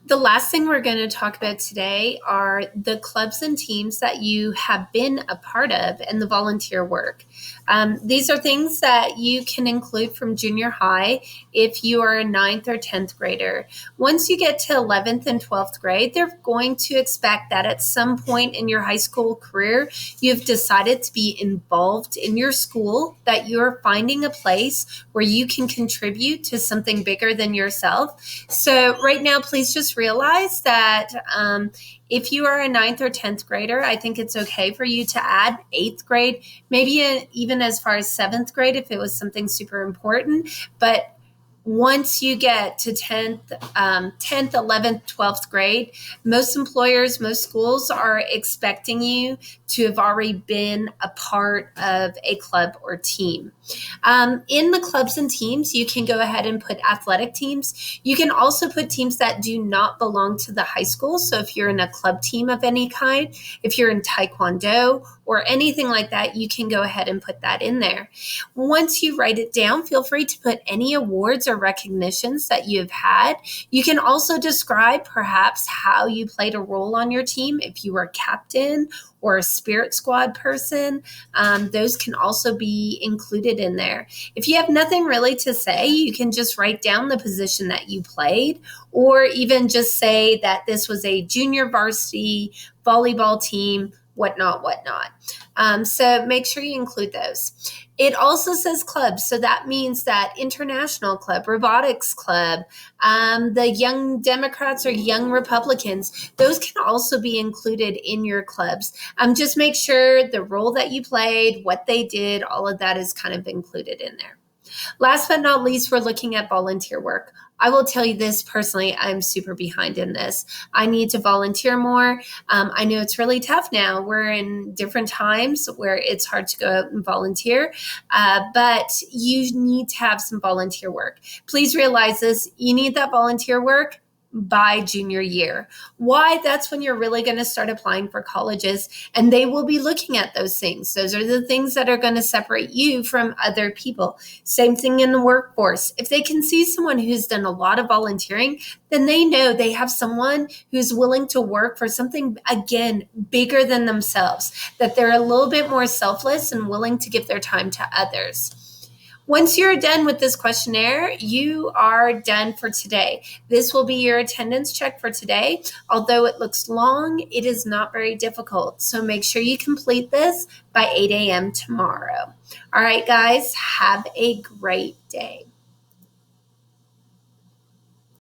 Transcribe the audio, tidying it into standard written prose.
The last thing we're going to talk about today are the clubs and teams that you have been a part of and the volunteer work. These are things that you can include from junior high if you are a 9th or 10th grader. Once you get to 11th and 12th grade, they're going to expect that at some point in your high school career, you've decided to be involved in your school, that you're finding a place where you can contribute to something bigger than yourself. So right now, please just realize that if you are a 9th or 10th grader, I think it's okay for you to add 8th grade, maybe even as far as 7th grade if it was something super important. But once you get to 10th, 11th, 12th grade, most employers, most schools are expecting you to have already been a part of a club or team. In the clubs and teams, you can go ahead and put athletic teams. You can also put teams that do not belong to the high school. So if you're in a club team of any kind, if you're in Taekwondo or anything like that, you can go ahead and put that in there. Once you write it down, feel free to put any awards or recognitions that you've had. You can also describe perhaps how you played a role on your team. If you were a captain or a spirit squad person, those can also be included in there. If you have nothing really to say, you can just write down the position that you played, or even just say that this was a junior varsity volleyball team, whatnot. So make sure you include those. It also says clubs. So that means that international club, robotics club, the Young Democrats or Young Republicans, those can also be included in your clubs. Just make sure the role that you played, what they did, all of that is kind of included in there. Last but not least, we're looking at volunteer work. I will tell you this personally, I'm super behind in this. I need to volunteer more. I know it's really tough now. We're in different times where it's hard to go out and volunteer, but you need to have some volunteer work. Please realize this, you need that volunteer work by junior year. Why? That's when you're really going to start applying for colleges, and they will be looking at those things. Those are the things that are going to separate you from other people. Same thing in the workforce. If they can see someone who's done a lot of volunteering, then they know they have someone who's willing to work for something, again, bigger than themselves, that they're a little bit more selfless and willing to give their time to others. Once you're done with this questionnaire, you are done for today. This will be your attendance check for today. Although it looks long, it is not very difficult. So make sure you complete this by 8 a.m. tomorrow. All right, guys, have a great day.